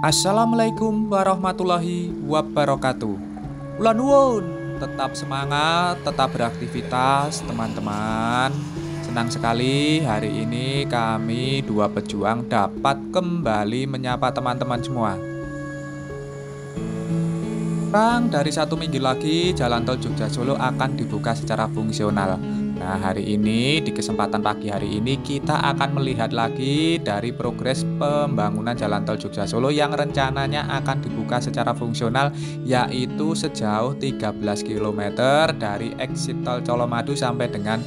Assalamualaikum warahmatullahi wabarakatuh. Kula nuwun, tetap semangat, tetap beraktivitas, teman-teman. Senang sekali hari ini kami dua pejuang dapat kembali menyapa teman-teman semua. Kurang dari 1 minggu lagi, jalan tol Jogja Solo akan dibuka secara fungsional. Nah, hari ini, di kesempatan pagi hari ini, kita akan melihat lagi dari progres pembangunan jalan tol Jogja Solo yang rencananya akan dibuka secara fungsional, yaitu sejauh 13 kilometer dari exit tol Colomadu sampai dengan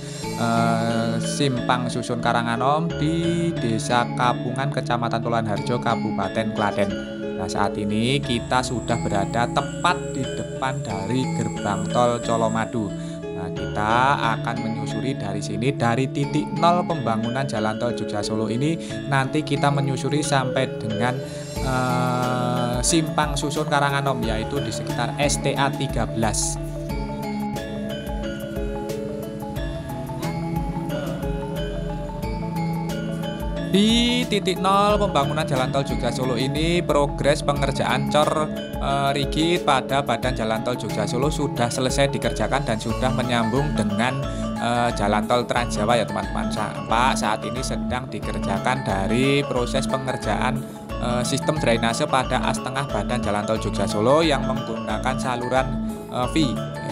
Simpang Susun Karanganom di Desa Kapungan, Kecamatan Tulan Harjo, Kabupaten Klaten. Nah, saat ini kita sudah berada tepat di depan dari gerbang tol Colomadu. Nah, kita akan menyusuri dari sini, dari titik nol pembangunan jalan tol Jogja Solo ini. Nanti kita menyusuri sampai dengan Simpang Susun Karanganom, yaitu di sekitar STA 13. Di titik nol pembangunan jalan tol Jogja Solo ini, progres pengerjaan cor rigid pada badan jalan tol Jogja Solo sudah selesai dikerjakan dan sudah menyambung dengan jalan tol Trans Jawa ya teman-teman. Saat ini sedang dikerjakan dari proses pengerjaan sistem drainase pada as tengah badan jalan tol Jogja Solo yang menggunakan saluran V,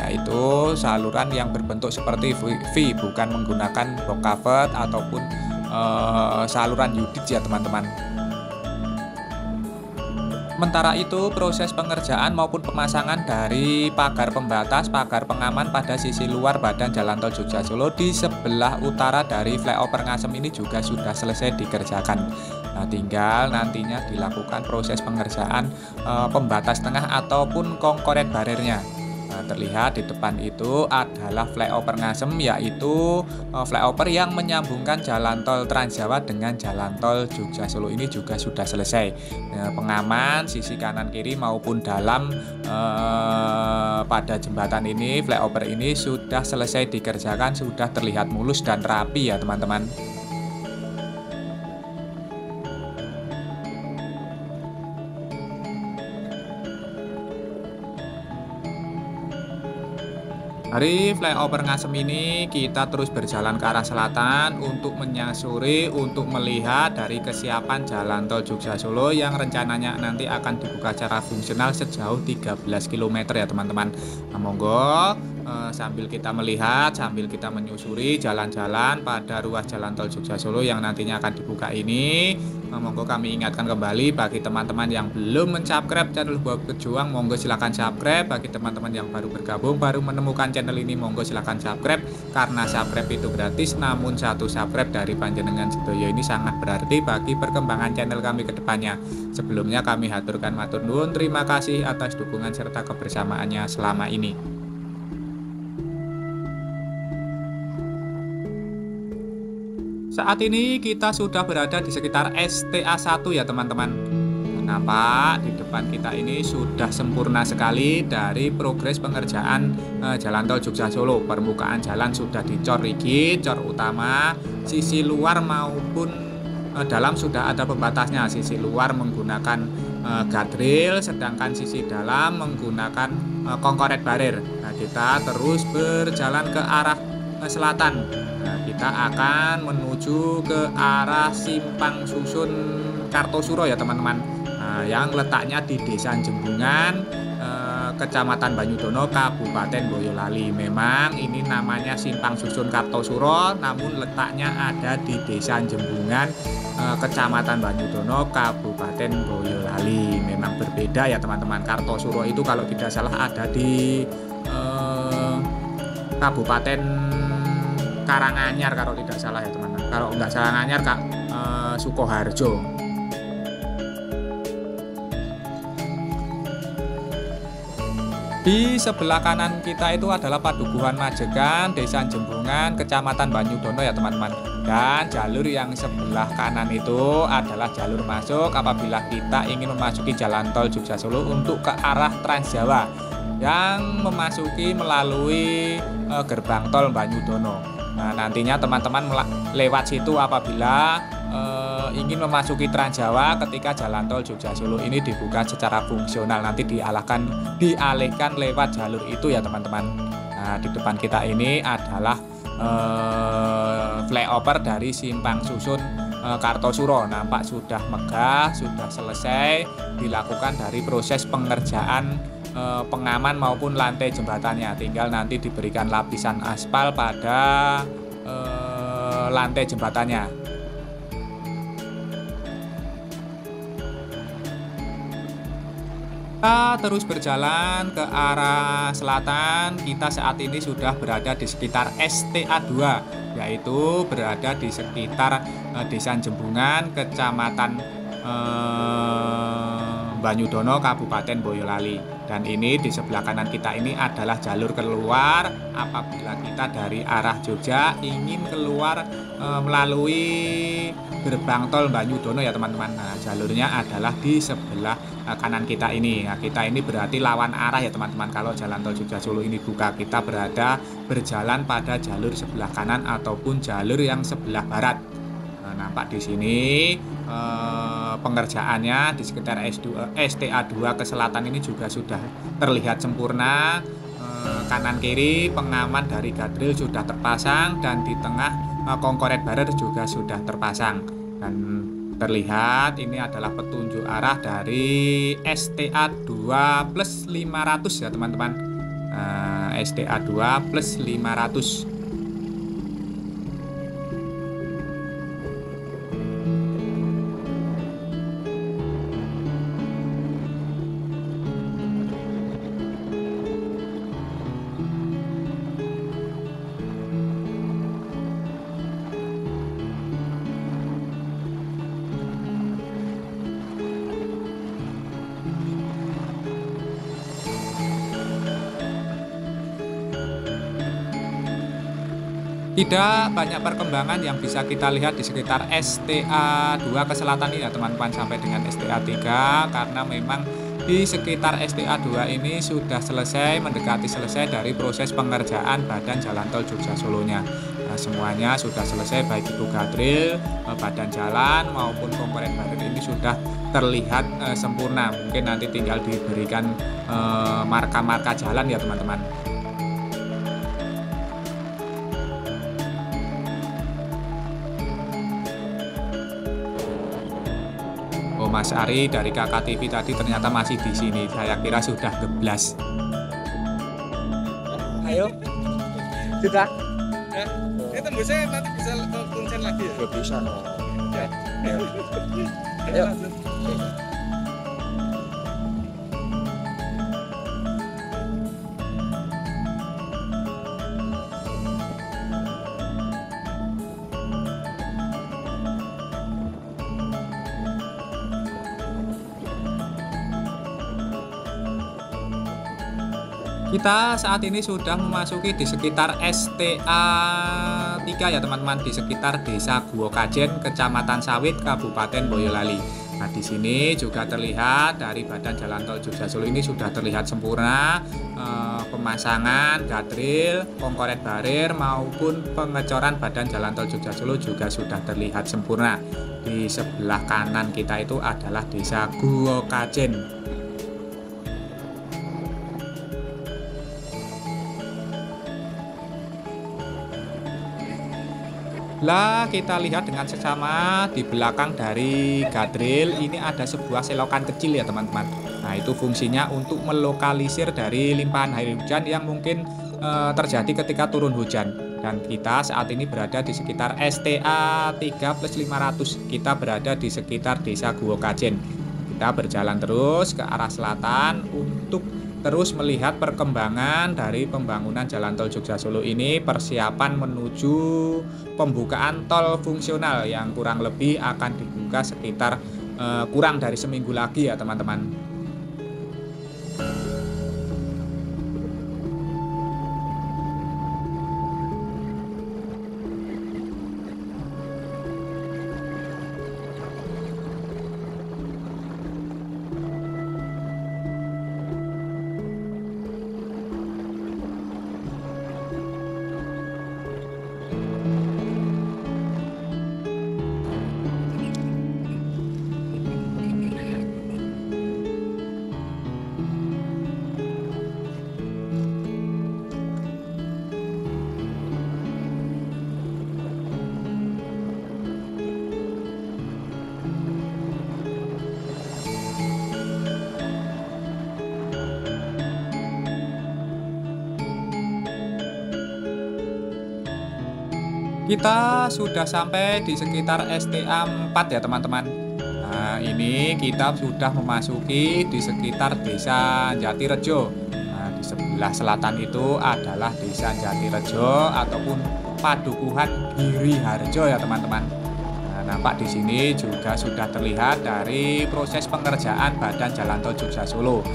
yaitu saluran yang berbentuk seperti V, bukan menggunakan box cover ataupun saluran Yudit ya teman-teman. Sementara itu, proses pengerjaan maupun pemasangan dari pagar pembatas, pagar pengaman pada sisi luar badan jalan tol Jogja Solo di sebelah utara dari flyover Ngasem ini juga sudah selesai dikerjakan. Nah, tinggal nantinya dilakukan proses pengerjaan pembatas tengah ataupun konkret bariernya. Nah, terlihat di depan itu adalah flyover Ngasem, yaitu flyover yang menyambungkan jalan tol Trans Jawa dengan jalan tol Jogja Solo ini juga sudah selesai. Pengaman sisi kanan kiri maupun dalam pada jembatan ini, flyover ini sudah selesai dikerjakan, sudah terlihat mulus dan rapi ya teman-teman. Dari flyover Ngasem ini kita terus berjalan ke arah selatan untuk menyusuri, untuk melihat dari kesiapan jalan tol Jogja Solo yang rencananya nanti akan dibuka secara fungsional sejauh 13 km ya teman-teman. Nah, monggo sambil kita melihat, sambil kita menyusuri jalan-jalan pada ruas jalan tol Jogja Solo yang nantinya akan dibuka ini. Monggo kami ingatkan kembali bagi teman-teman yang belum subscribe channel Dua Pejuang, monggo silahkan subscribe. Bagi teman-teman yang baru bergabung, baru menemukan channel ini, monggo silahkan subscribe. Karena subscribe itu gratis, namun satu subscribe dari panjenengan sedoyo ini sangat berarti bagi perkembangan channel kami ke depannya. Sebelumnya kami haturkan matur nuwun, terima kasih atas dukungan serta kebersamaannya selama ini. Saat ini kita sudah berada di sekitar STA 1 ya teman-teman. Kenapa di depan kita ini sudah sempurna sekali dari progres pengerjaan jalan tol Jogja Solo. Permukaan jalan sudah dicor rigid, cor utama, sisi luar maupun dalam sudah ada pembatasnya. Sisi luar menggunakan guardrail, sedangkan sisi dalam menggunakan konkret barrier. Nah, kita terus berjalan ke arah selatan. Nah, kita akan menuju ke arah Simpang Susun Kartosuro ya teman-teman. Nah, yang letaknya di Desa Jembungan, Kecamatan Banyudono, Kabupaten Boyolali. Memang ini namanya Simpang Susun Kartosuro, namun letaknya ada di Desa Jembungan, Kecamatan Banyudono, Kabupaten Boyolali. Memang berbeda ya teman-teman. Kartosuro itu kalau tidak salah ada di Kabupaten Karanganyar kalau tidak salah ya teman-teman. Kalau nggak salah Karanganyar Sukoharjo. Di sebelah kanan kita itu adalah Padukuhan Majegan, Desa Jembungan, Kecamatan Banyudono ya teman-teman. Dan jalur yang sebelah kanan itu adalah jalur masuk apabila kita ingin memasuki jalan tol Jogja Solo untuk ke arah Trans Jawa. yang memasuki melalui gerbang tol Banyudono. Nah, nantinya teman-teman lewat situ apabila ingin memasuki Trans Jawa ketika jalan tol Jogja Solo ini dibuka secara fungsional, nanti dialihkan lewat jalur itu ya teman-teman. Nah, di depan kita ini adalah flyover dari Simpang Susun Kartosuro. Nampak sudah megah, sudah selesai dilakukan dari proses pengerjaan pengaman maupun lantai jembatannya. Tinggal nanti diberikan lapisan aspal pada lantai jembatannya. Kita terus berjalan ke arah selatan. Kita saat ini sudah berada di sekitar STA 2, yaitu berada di sekitar Desa Jembungan, Kecamatan Banyudono, Kabupaten Boyolali. Dan ini di sebelah kanan kita ini adalah jalur keluar apabila kita dari arah Jogja ingin keluar melalui gerbang tol Banyudono ya teman-teman. Nah, jalurnya adalah di sebelah kanan kita ini. Nah, kita ini berarti lawan arah ya teman-teman. Kalau jalan tol Jogja Solo ini buka, kita berjalan pada jalur sebelah kanan ataupun jalur yang sebelah barat. Nah, nampak di sini pengerjaannya di sekitar STA 2 ke selatan ini juga sudah terlihat sempurna. Kanan kiri pengaman dari guardrail sudah terpasang dan di tengah kongkoret barer juga sudah terpasang. Dan terlihat ini adalah petunjuk arah dari STA 2 plus 500 ya teman-teman. STA 2 plus 500. Tidak banyak perkembangan yang bisa kita lihat di sekitar STA 2 ke selatan ini ya teman-teman, sampai dengan STA 3, karena memang di sekitar STA 2 ini sudah selesai, mendekati selesai dari proses pengerjaan badan jalan tol Jogja Solonya. Nah, semuanya sudah selesai, baik itu guardrail, badan jalan maupun komponen badan ini sudah terlihat sempurna. Mungkin nanti tinggal diberikan marka-marka jalan ya teman-teman. Oh, Mas Ari dari KKTV tadi ternyata masih di sini. Saya kira sudah geblas. Ayo. Sudah. Ini tembusnya nanti bisa kuncen lagi ya? Gak bisa. Ya. Ayo. Kita saat ini sudah memasuki di sekitar STA 3 ya teman-teman, di sekitar Desa Guo Kajen, Kecamatan Sawit, Kabupaten Boyolali. Nah, di sini juga terlihat dari badan jalan tol Jogja Solo ini sudah terlihat sempurna, pemasangan guardrail, kongkoret barir maupun pengecoran badan jalan tol Jogja Solo juga sudah terlihat sempurna. Di sebelah kanan kita itu adalah Desa Guo Kajen. Lah, kita lihat dengan seksama di belakang dari guardrail ini ada sebuah selokan kecil ya teman-teman. Nah, itu fungsinya untuk melokalisir dari limpahan air hujan yang mungkin terjadi ketika turun hujan. Dan kita saat ini berada di sekitar STA 3 plus 500. Kita berada di sekitar Desa Guo Kajen. Kita berjalan terus ke arah selatan untuk terus melihat perkembangan dari pembangunan jalan tol Jogja Solo ini, persiapan menuju pembukaan tol fungsional yang kurang lebih akan dibuka sekitar kurang dari seminggu lagi ya teman-teman. Kita sudah sampai di sekitar STA 4 ya teman-teman. Nah, ini kita sudah memasuki di sekitar Desa Jatirejo. Nah, di sebelah selatan itu adalah Desa Jatirejo ataupun Padukuhan Giriharjo ya teman-teman. Nah, nampak di sini juga sudah terlihat dari proses pengerjaan badan Jalan Tol Jogja Solo.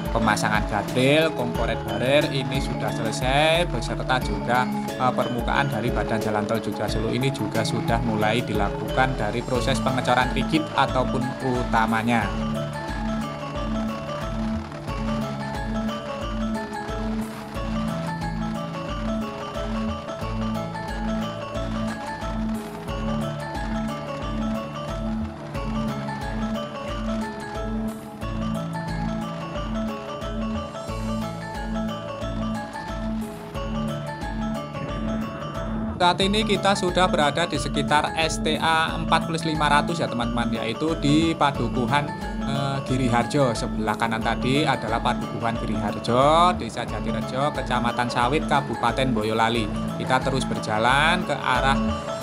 Pemasangan gadril, komporet barer ini sudah selesai beserta juga permukaan dari badan Jalan Tol Jogja Solo ini juga sudah mulai dilakukan dari proses pengecoran rigid ataupun utamanya. Saat ini kita sudah berada di sekitar STA 4+500 ya teman-teman, yaitu di Padukuhan Giriharjo. Sebelah kanan tadi adalah Padukuhan Giriharjo, Desa Jatirejo, Kecamatan Sawit, Kabupaten Boyolali. Kita terus berjalan ke arah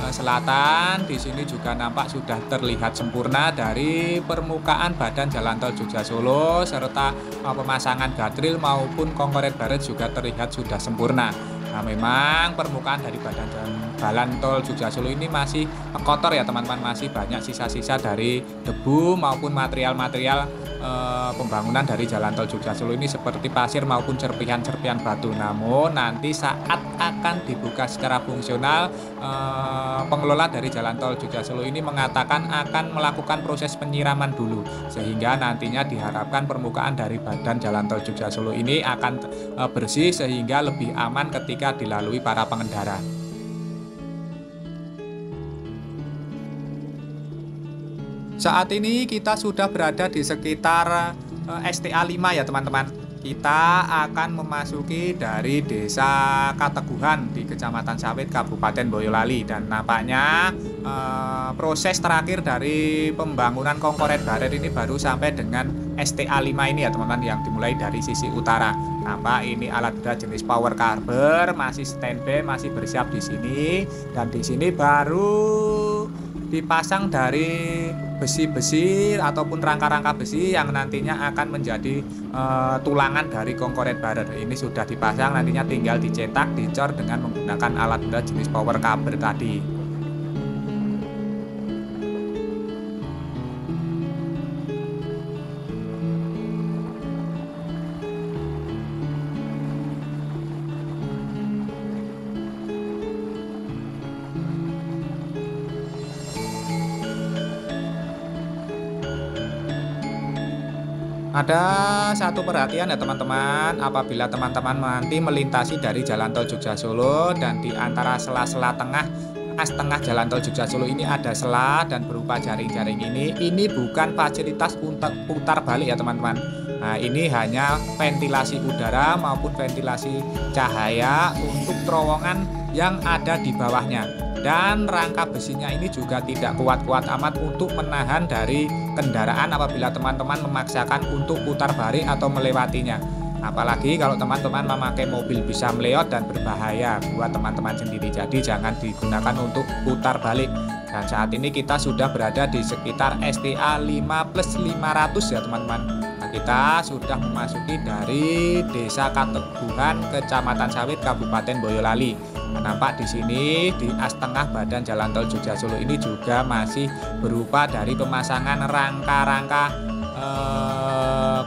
selatan. Di sini juga nampak sudah terlihat sempurna dari permukaan badan Jalan Tol Jogja Solo serta pemasangan gadril maupun konkret baret juga terlihat sudah sempurna. Nah, memang permukaan dari badan Jalan Tol Jogja Solo ini masih kotor ya teman-teman, masih banyak sisa-sisa dari debu maupun material-material pembangunan dari Jalan Tol Jogja Solo ini seperti pasir maupun serpihan-serpihan batu. Namun nanti saat akan dibuka secara fungsional, pengelola dari Jalan Tol Jogja Solo ini mengatakan akan melakukan proses penyiraman dulu, sehingga nantinya diharapkan permukaan dari badan Jalan Tol Jogja Solo ini akan bersih sehingga lebih aman ketika dilalui para pengendara. Saat ini kita sudah berada di sekitar STA 5 ya teman-teman. Kita akan memasuki dari Desa Kateguhan di Kecamatan Sawit, Kabupaten Boyolali, dan nampaknya proses terakhir dari pembangunan komporet baret ini baru sampai dengan STA 5 ini ya teman-teman, yang dimulai dari sisi utara. Nampak ini alat berat jenis power carber masih standby, masih bersiap di sini, dan di sini baru dipasang dari besi-besi ataupun rangka-rangka besi yang nantinya akan menjadi tulangan dari komporet barer. Ini sudah dipasang, nantinya tinggal dicetak, dicor dengan menggunakan alat berat jenis power carber tadi. Ada satu perhatian ya teman-teman, apabila teman-teman nanti melintasi dari Jalan Tol Jogja Solo dan di antara sela-sela tengah Jalan Tol Jogja Solo ini ada sela dan berupa jaring-jaring ini bukan fasilitas putar balik ya teman-teman. Nah, ini hanya ventilasi udara maupun ventilasi cahaya untuk terowongan yang ada di bawahnya. Dan rangka besinya ini juga tidak kuat-kuat amat untuk menahan dari kendaraan apabila teman-teman memaksakan untuk putar balik atau melewatinya. Apalagi kalau teman-teman memakai mobil bisa meleot dan berbahaya buat teman-teman sendiri. Jadi jangan digunakan untuk putar balik. Dan saat ini kita sudah berada di sekitar STA 5+500 ya teman-teman. Nah, kita sudah memasuki dari Desa Kateguhan, Kecamatan Sawit, Kabupaten Boyolali. Nah, nampak di sini di as tengah badan Jalan Tol Jogja Solo ini juga masih berupa dari pemasangan rangka-rangka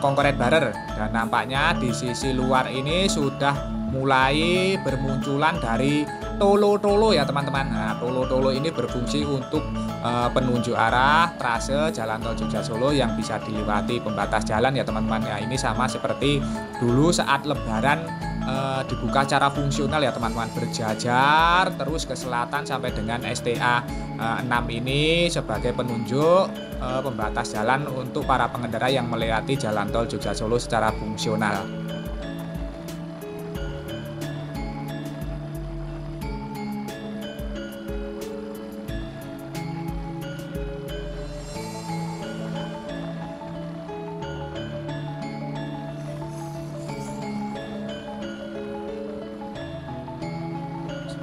komporet barer, dan nampaknya di sisi luar ini sudah mulai bermunculan dari tolo-tolo ya teman-teman. Nah, tolo-tolo ini berfungsi untuk penunjuk arah trase Jalan Tol Jogja Solo yang bisa dilewati pembatas jalan ya teman-teman. Ya, ini sama seperti dulu saat Lebaran dibuka secara fungsional ya teman-teman, berjajar terus ke selatan sampai dengan STA 6 ini sebagai penunjuk pembatas jalan untuk para pengendara yang melewati Jalan Tol Jogja Solo secara fungsional.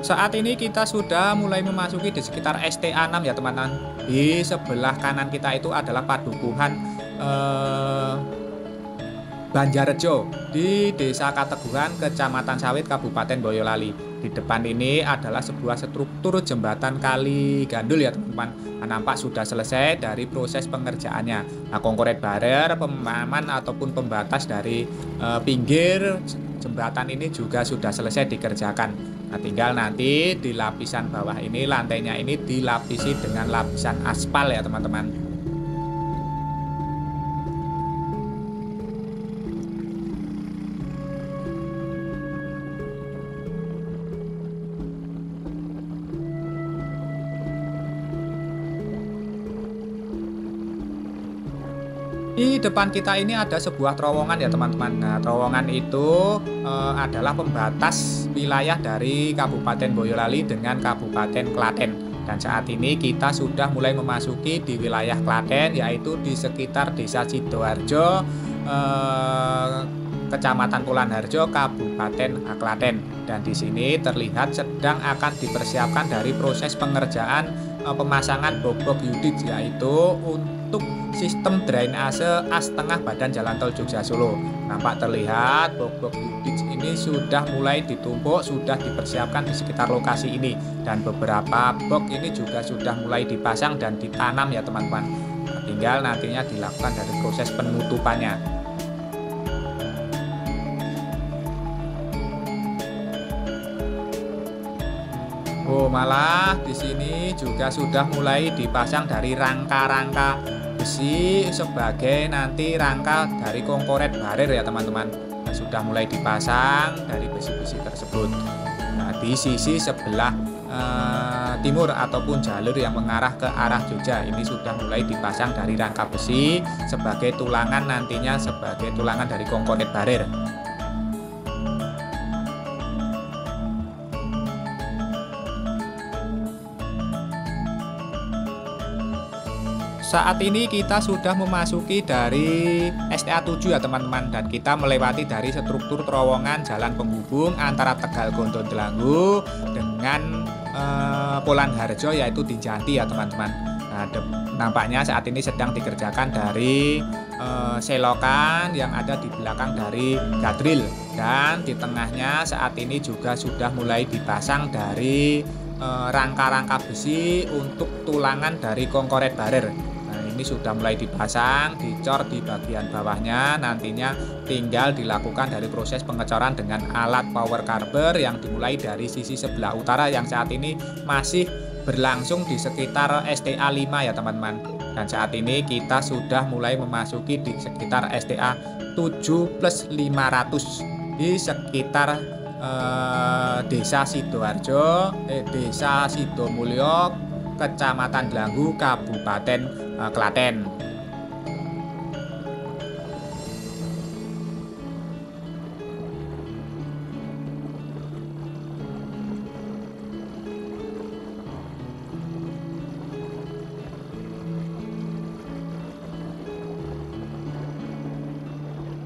Saat ini kita sudah mulai memasuki di sekitar STA 6 ya teman-teman. Di sebelah kanan kita itu adalah padukuhan Banjarjo di Desa Kateguhan, Kecamatan Sawit, Kabupaten Boyolali. Di depan ini adalah sebuah struktur jembatan kali gandul ya teman-teman. Nah, nampak sudah selesai dari proses pengerjaannya. Nah, konkret barrier, pemaman ataupun pembatas dari pinggir jembatan ini juga sudah selesai dikerjakan. Nah, tinggal nanti di lapisan bawah ini, lantainya ini dilapisi dengan lapisan aspal ya teman-teman. Di depan kita ini ada sebuah terowongan ya teman-teman. Nah, terowongan itu adalah pembatas wilayah dari Kabupaten Boyolali dengan Kabupaten Klaten. Dan saat ini kita sudah mulai memasuki di wilayah Klaten, yaitu di sekitar Desa Sidoarjo, Kecamatan Pulanharjo, Kabupaten Klaten. Dan di sini terlihat sedang akan dipersiapkan dari proses pengerjaan pemasangan bobok unit, yaitu untuk sistem drainase as tengah badan jalan tol Jogja Solo. Nampak terlihat bobok unit ini sudah mulai ditumpuk, sudah dipersiapkan di sekitar lokasi ini, dan beberapa box ini juga sudah mulai dipasang dan ditanam ya teman-teman. Tinggal nantinya dilakukan dari proses penutupannya. Oh, malah di sini juga sudah mulai dipasang dari rangka-rangka besi sebagai nanti rangka dari konkret barir ya teman-teman. Nah, sudah mulai dipasang dari besi-besi tersebut. Nah, di sisi sebelah timur ataupun jalur yang mengarah ke arah Jogja ini sudah mulai dipasang dari rangka besi sebagai tulangan, nantinya sebagai tulangan dari konkret barir. Saat ini kita sudah memasuki dari STA 7 ya teman-teman, dan kita melewati dari struktur terowongan jalan penghubung antara Tegal Gondondlanggu dengan Pulanharjo, yaitu di Jati ya teman-teman. Nah, nampaknya saat ini sedang dikerjakan dari selokan yang ada di belakang dari gadril, dan di tengahnya saat ini juga sudah mulai dipasang dari rangka-rangka besi untuk tulangan dari konkret barir. Ini sudah mulai dipasang, dicor di bagian bawahnya, nantinya tinggal dilakukan dari proses pengecoran dengan alat power carber yang dimulai dari sisi sebelah utara yang saat ini masih berlangsung di sekitar STA 5 ya teman-teman. Dan saat ini kita sudah mulai memasuki di sekitar STA 7+500 di sekitar Desa Sidoarjo, Desa Sidomulyo, Kecamatan Dlanggu, Kabupaten Klaten.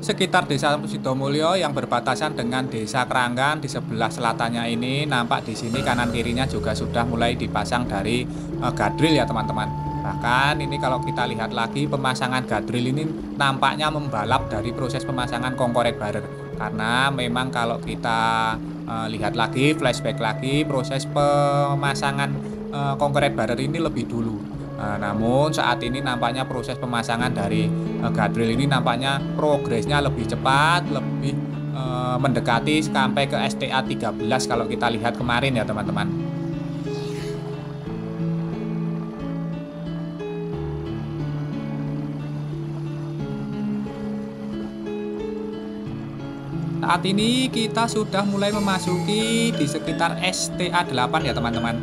Sekitar Desa Sidomulyo yang berbatasan dengan Desa Keranggan di sebelah selatannya ini, nampak di sini kanan kirinya juga sudah mulai dipasang dari gadril ya teman-teman. Bahkan ini kalau kita lihat lagi pemasangan gadril ini nampaknya membalap dari proses pemasangan konkret barir, karena memang kalau kita lihat lagi, flashback lagi, proses pemasangan konkret barir ini lebih dulu. Namun saat ini nampaknya proses pemasangan dari gadril ini nampaknya progresnya lebih cepat, lebih mendekati sampai ke STA 13 kalau kita lihat kemarin ya teman-teman. Saat ini kita sudah mulai memasuki di sekitar STA 8 ya teman-teman.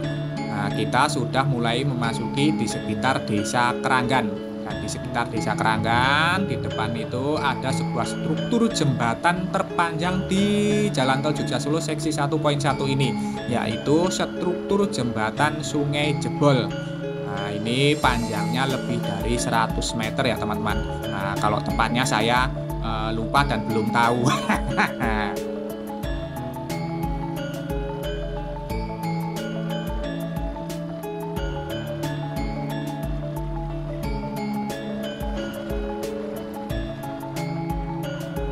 Nah, kita sudah mulai memasuki di sekitar Desa Keranggan. Dan di sekitar Desa Keranggan, di depan itu ada sebuah struktur jembatan terpanjang di Jalan Tol Jogja Solo seksi 1.1 ini, yaitu struktur jembatan Sungai Jebol. Nah, ini panjangnya lebih dari 100 meter ya teman-teman. Nah, kalau tepatnya saya lupa dan belum tahu.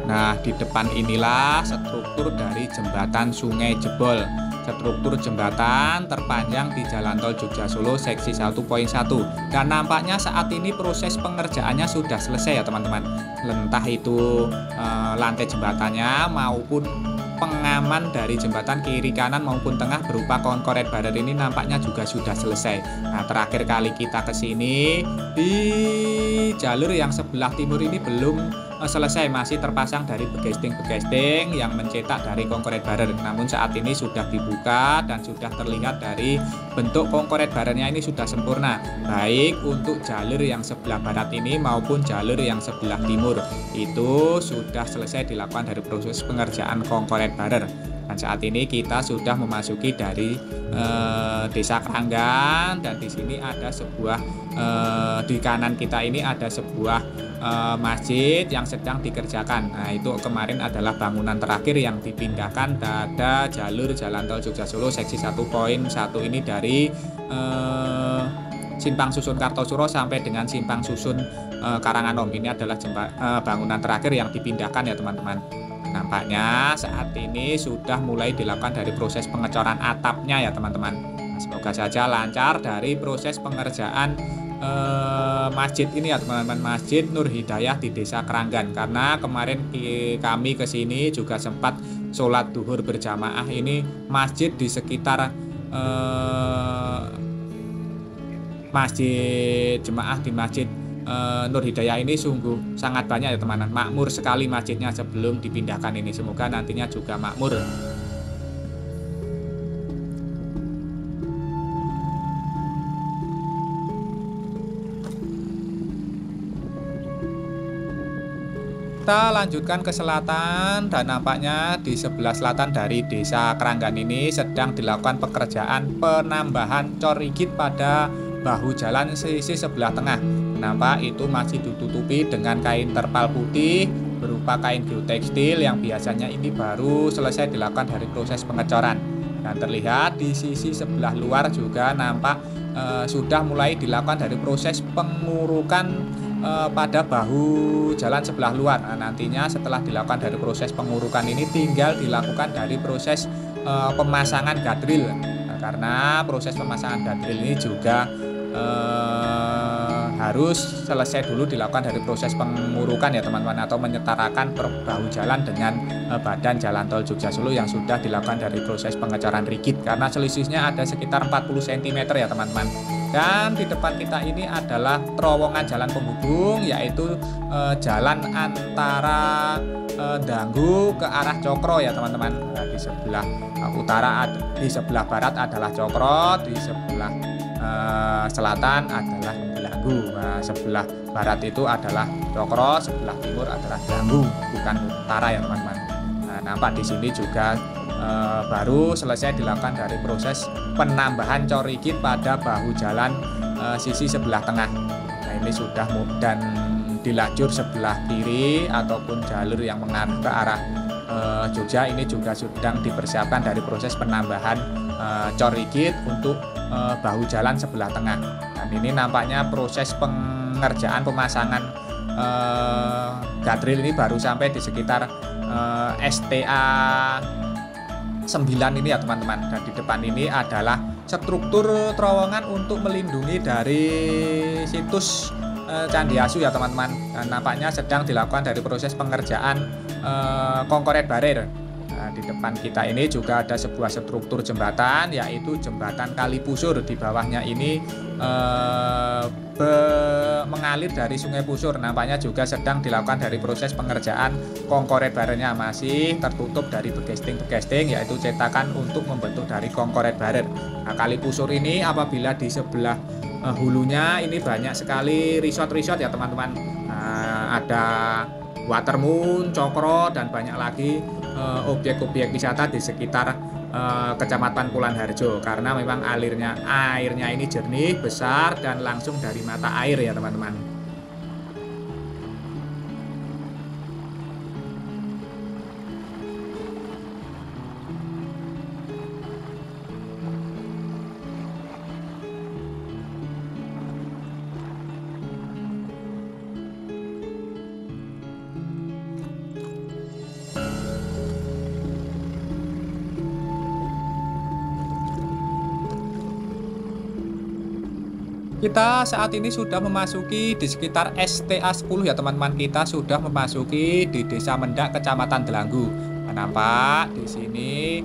Nah, di depan inilah struktur dari jembatan Sungai Jebol. Struktur jembatan terpanjang di Jalan Tol Jogja Solo seksi 1.1. Dan nampaknya saat ini proses pengerjaannya sudah selesai ya teman-teman. Entah itu lantai jembatannya maupun pengaman dari jembatan kiri kanan maupun tengah berupa konkoret barer ini nampaknya juga sudah selesai. Nah, terakhir kali kita ke sini di jalur yang sebelah timur ini belum selesai, masih terpasang dari begesting yang mencetak dari konkoret barer. Namun saat ini sudah dibuka dan sudah terlihat dari bentuk konkoret barernya ini sudah sempurna, baik untuk jalur yang sebelah barat ini maupun jalur yang sebelah timur. Itu sudah selesai dilakukan dari proses pengerjaan konkoret barer. Dan saat ini kita sudah memasuki dari Desa Kranggan, dan di sini ada sebuah di kanan kita ini ada sebuah masjid yang sedang dikerjakan. Nah, itu kemarin adalah bangunan terakhir yang dipindahkan pada jalur Jalan Tol Jogja Solo seksi 1.1 ini dari Simpang Susun Kartosuro sampai dengan Simpang Susun Karanganom. Ini adalah bangunan terakhir yang dipindahkan ya teman-teman. Nampaknya saat ini sudah mulai dilakukan dari proses pengecoran atapnya ya teman-teman. Nah, semoga saja lancar dari proses pengerjaan masjid ini ya teman-teman, Masjid Nur Hidayah di Desa Kranggan. Karena kemarin kami ke sini juga sempat sholat duhur berjamaah. Ini masjid di sekitar masjid jemaah di Masjid Nur Hidayah ini sungguh sangat banyak ya teman-teman. Makmur sekali masjidnya sebelum dipindahkan ini. Semoga nantinya juga makmur. Kita lanjutkan ke selatan, dan nampaknya di sebelah selatan dari Desa Kranggan ini sedang dilakukan pekerjaan penambahan cor rigid pada bahu jalan sisi sebelah tengah. Nampak itu masih ditutupi dengan kain terpal putih berupa kain geotekstil yang biasanya ini baru selesai dilakukan dari proses pengecoran. Dan terlihat di sisi sebelah luar juga nampak sudah mulai dilakukan dari proses pengurukan pada bahu jalan sebelah luar. Nah, nantinya setelah dilakukan dari proses pengurukan ini tinggal dilakukan dari proses pemasangan gadril. Nah, karena proses pemasangan gadril ini juga harus selesai dulu dilakukan dari proses pengurukan ya teman-teman, atau menyetarakan bahu jalan dengan badan Jalan Tol Jogja Solo yang sudah dilakukan dari proses pengecoran rigid, karena selisihnya ada sekitar 40 cm ya teman-teman. Dan di depan kita ini adalah terowongan jalan penghubung, yaitu jalan antara Danggu ke arah Cokro ya teman-teman. Nah, di sebelah utara, di sebelah barat adalah Cokro, di sebelah selatan adalah Danggu. Nah, sebelah barat itu adalah Cokro, sebelah timur adalah Danggu, bukan utara ya teman-teman. Nah, nampak di sini juga baru selesai dilakukan dari proses penambahan cor rigid pada bahu jalan sisi sebelah tengah. Nah, ini sudah, dan di lajur sebelah kiri ataupun jalur yang mengarah ke arah Jogja ini juga sedang dipersiapkan dari proses penambahan cor rigid untuk bahu jalan sebelah tengah. Dan ini nampaknya proses pengerjaan pemasangan gadril ini baru sampai di sekitar STA 9 ini ya teman-teman. Dan di depan ini adalah struktur terowongan untuk melindungi dari situs Candi Asu ya teman-teman. Dan nampaknya sedang dilakukan dari proses pengerjaan konkoret barer. Nah, di depan kita ini juga ada sebuah struktur jembatan, yaitu jembatan Kali Pusur. Di bawahnya ini mengalir dari Sungai Pusur. Nampaknya juga sedang dilakukan dari proses pengerjaan konkoret barernya, masih tertutup dari begesting, yaitu cetakan untuk membentuk dari konkoret barer. Nah, Kali Pusur ini apabila di sebelah hulunya ini banyak sekali resort ya teman-teman. Nah, ada Watermoon, Cokro, dan banyak lagi objek-objek wisata di sekitar Kecamatan Pulan Harjo, karena memang airnya ini jernih, besar, dan langsung dari mata air ya teman-teman. Kita saat ini sudah memasuki di sekitar STA 10 ya teman-teman. Kita sudah memasuki di Desa Mendak, Kecamatan Delanggu. Nampak di sini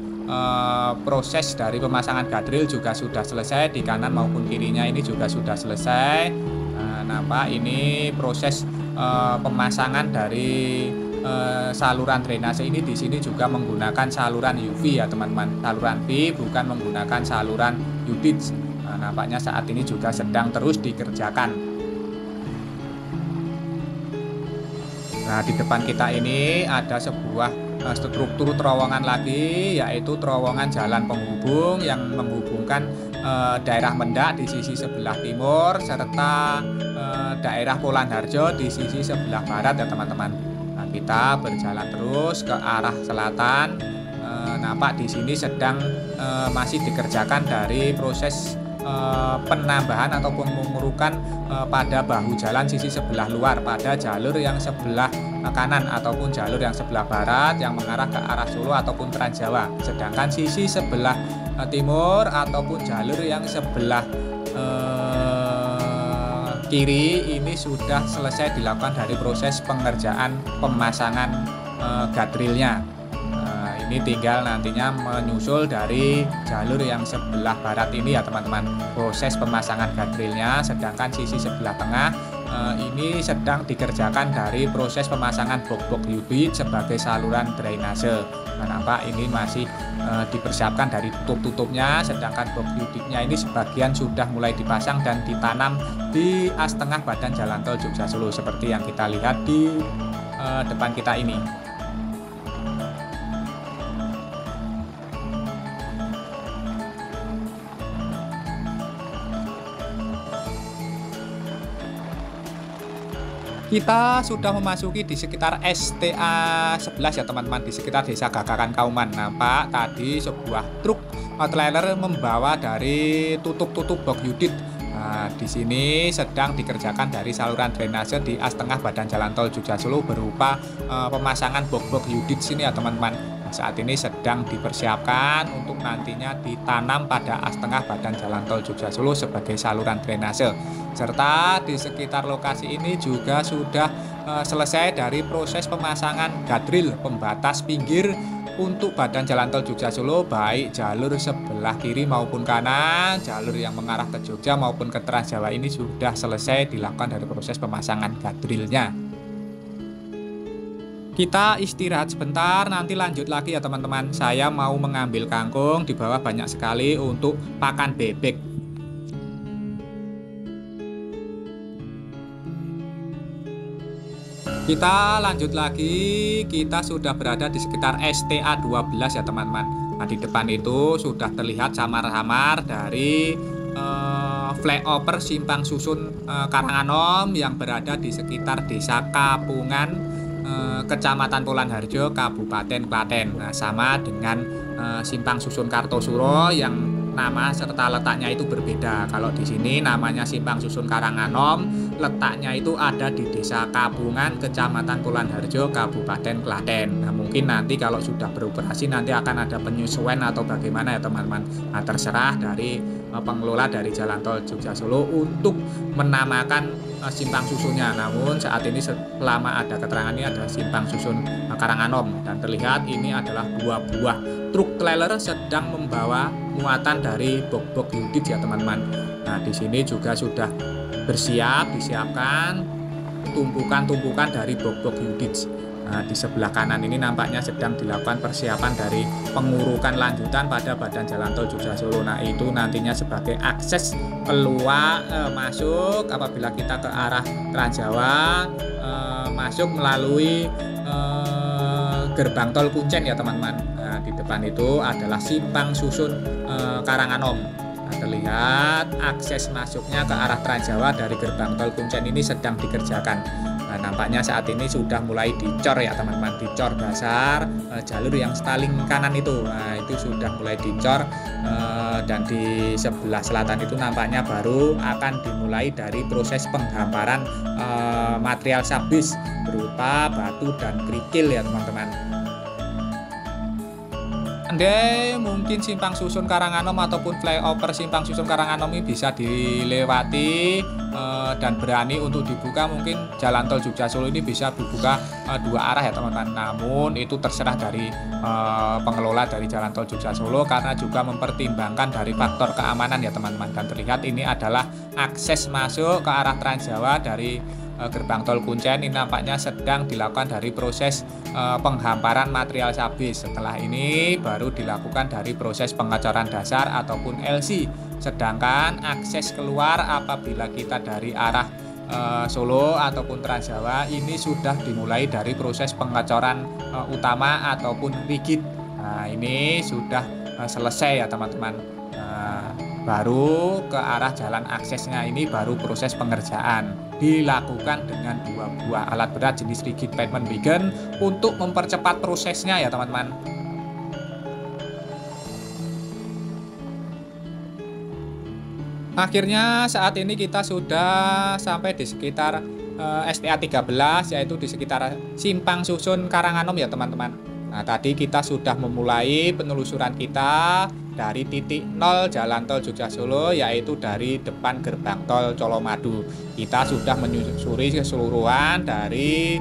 proses dari pemasangan gadril juga sudah selesai, di kanan maupun kirinya ini juga sudah selesai. Nampak ini proses pemasangan dari saluran drainase ini. Di sini juga menggunakan saluran UV ya teman-teman, saluran V, bukan menggunakan saluran UDIT. Nampaknya saat ini juga sedang terus dikerjakan. Nah, di depan kita ini ada sebuah struktur terowongan lagi, yaitu terowongan jalan penghubung yang menghubungkan daerah Mendak di sisi sebelah timur serta daerah Polanharjo di sisi sebelah barat ya teman-teman. Nah, kita berjalan terus ke arah selatan. Nampak di sini sedang masih dikerjakan dari proses penambahan ataupun pengurukan pada bahu jalan sisi sebelah luar pada jalur yang sebelah kanan ataupun jalur yang sebelah barat yang mengarah ke arah Solo ataupun Trans Jawa. Sedangkan sisi sebelah timur ataupun jalur yang sebelah kiri ini sudah selesai dilakukan dari proses pengerjaan pemasangan gadrilnya. Ini tinggal nantinya menyusul dari jalur yang sebelah barat ini ya teman-teman, proses pemasangan gadrilnya. Sedangkan sisi sebelah tengah ini sedang dikerjakan dari proses pemasangan box-box UV sebagai saluran drainase. Nah, nampak ini masih dipersiapkan dari tutup-tutupnya. Sedangkan box UV-nya ini sebagian sudah mulai dipasang dan ditanam di as tengah badan jalan tol Jogja Solo seperti yang kita lihat di depan kita ini. Kita sudah memasuki di sekitar STA 11 ya teman-teman, di sekitar Desa Gagakan Kauman. Nampak tadi sebuah truk trailer membawa dari tutup-tutup box UDIT. Nah, di sini sedang dikerjakan dari saluran drainase di as tengah badan jalan tol Jogja Solo berupa pemasangan box-box UDIT sini ya teman-teman. Saat ini sedang dipersiapkan untuk nantinya ditanam pada as tengah badan jalan tol Jogja Solo sebagai saluran drainase. Serta di sekitar lokasi ini juga sudah selesai dari proses pemasangan gadril pembatas pinggir untuk badan jalan tol Jogja Solo, baik jalur sebelah kiri maupun kanan, jalur yang mengarah ke Jogja maupun ke Trans Jawa ini sudah selesai dilakukan dari proses pemasangan gadrilnya. Kita istirahat sebentar, nanti lanjut lagi ya teman-teman. Saya mau mengambil kangkung, di bawah banyak sekali untuk pakan bebek. Kita lanjut lagi, kita sudah berada di sekitar STA 12 ya teman-teman. Nah, di depan itu sudah terlihat samar-samar dari flyover Simpang Susun Karanganom yang berada di sekitar Desa Kapungan, Kecamatan Polanharjo, Kabupaten Klaten. Nah, sama dengan Simpang Susun Kartosuro yang nama serta letaknya itu berbeda. Kalau di sini namanya Simpang Susun Karanganom, letaknya itu ada di Desa Kapungan, Kecamatan Polanharjo, Kabupaten Klaten. Nah, mungkin nanti kalau sudah beroperasi nanti akan ada penyesuaian atau bagaimana ya teman-teman. Nah, terserah dari pengelola dari Jalan Tol Jogja Solo untuk menamakan simpang susunnya. Namun saat ini selama ada keterangan ini ada Simpang Susun Karanganom dan terlihat ini adalah dua buah truk trailer sedang membawa muatan dari box-box UDIT ya teman-teman. Nah, di sini juga sudah disiapkan tumpukan-tumpukan dari box-box UDIT. Nah, di sebelah kanan ini nampaknya sedang dilakukan persiapan dari pengurukan lanjutan pada badan jalan tol Jogja Solo. Nah, itu nantinya sebagai akses keluar masuk apabila kita ke arah Trans Jawa, masuk melalui gerbang tol Kuncen ya teman-teman. Nah, di depan itu adalah Simpang Susun Karanganom. Nah, terlihat akses masuknya ke arah Trans Jawa dari gerbang tol Kuncen ini sedang dikerjakan. Nah, nampaknya saat ini sudah mulai dicor ya teman-teman, dicor dasar jalur yang staling kanan itu. Nah, itu sudah mulai dicor dan di sebelah selatan itu nampaknya baru akan dimulai dari proses penghamparan material sabis berupa batu dan kerikil ya teman-teman. andai mungkin simpang susun Karanganom ataupun flyover simpang susun Karanganom ini bisa dilewati dan berani untuk dibuka, mungkin jalan tol Jogja Solo ini bisa dibuka dua arah ya teman-teman. Namun itu terserah dari pengelola dari jalan tol Jogja Solo, karena juga mempertimbangkan dari faktor keamanan ya teman-teman. Dan terlihat ini adalah akses masuk ke arah Trans Jawa dari gerbang tol Kuncen. Ini nampaknya sedang dilakukan dari proses penghamparan material sabis. Setelah ini baru dilakukan dari proses pengecoran dasar ataupun LC. Sedangkan akses keluar apabila kita dari arah Solo ataupun Trans Jawa ini sudah dimulai dari proses pengecoran utama ataupun rigid. Nah, ini sudah selesai ya teman-teman. Baru ke arah jalan aksesnya ini baru proses pengerjaan dilakukan dengan 2 buah alat berat jenis rigid pavement wagon untuk mempercepat prosesnya ya teman-teman. Akhirnya saat ini kita sudah sampai di sekitar STA 13, yaitu di sekitar simpang susun Karanganom ya teman-teman. Nah, tadi kita sudah memulai penelusuran kita dari titik 0 jalan tol Jogja Solo, yaitu dari depan gerbang tol Colomadu. Kita sudah menyusuri keseluruhan dari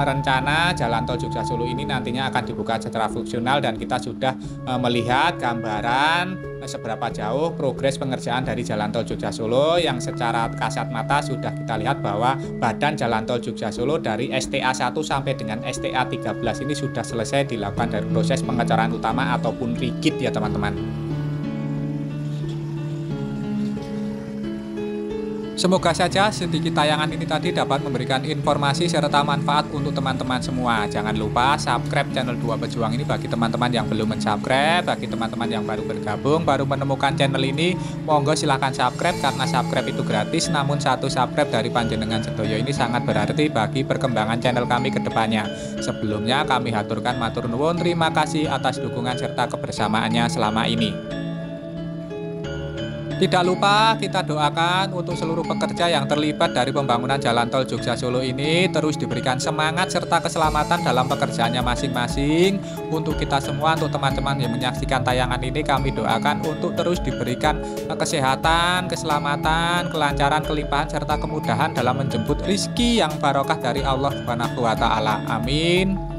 rencana jalan tol Jogja Solo ini nantinya akan dibuka secara fungsional, dan kita sudah melihat gambaran seberapa jauh progres pengerjaan dari jalan tol Jogja Solo, yang secara kasat mata sudah kita lihat bahwa badan jalan tol Jogja Solo dari STA 1 sampai dengan STA 13 ini sudah selesai dilakukan dari proses pengecoran utama ataupun rigid ya teman-teman. Semoga saja sedikit tayangan ini tadi dapat memberikan informasi serta manfaat untuk teman-teman semua. Jangan lupa subscribe channel Dua Pejuang ini bagi teman-teman yang belum mensubscribe. Bagi teman-teman yang baru bergabung, baru menemukan channel ini, monggo silahkan subscribe, karena subscribe itu gratis. Namun satu subscribe dari panjenengan sedoyo ini sangat berarti bagi perkembangan channel kami ke depannya. Sebelumnya kami haturkan matur nuwun, terima kasih atas dukungan serta kebersamaannya selama ini. Tidak lupa kita doakan untuk seluruh pekerja yang terlibat dari pembangunan jalan tol Jogja Solo ini terus diberikan semangat serta keselamatan dalam pekerjaannya masing-masing. Untuk kita semua, untuk teman-teman yang menyaksikan tayangan ini, kami doakan untuk terus diberikan kesehatan, keselamatan, kelancaran, kelimpahan serta kemudahan dalam menjemput rizki yang barokah dari Allah Subhanahu wa Ta'ala. Amin.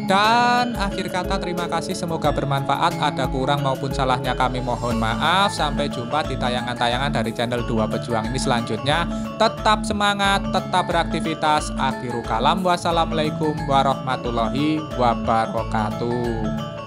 Dan akhir kata terima kasih, semoga bermanfaat. Ada kurang maupun salahnya kami mohon maaf. Sampai jumpa di tayangan-tayangan dari channel Dua Pejuang ini selanjutnya. Tetap semangat, tetap beraktivitas. Akhiru kalam, wassalamualaikum warahmatullahi wabarakatuh.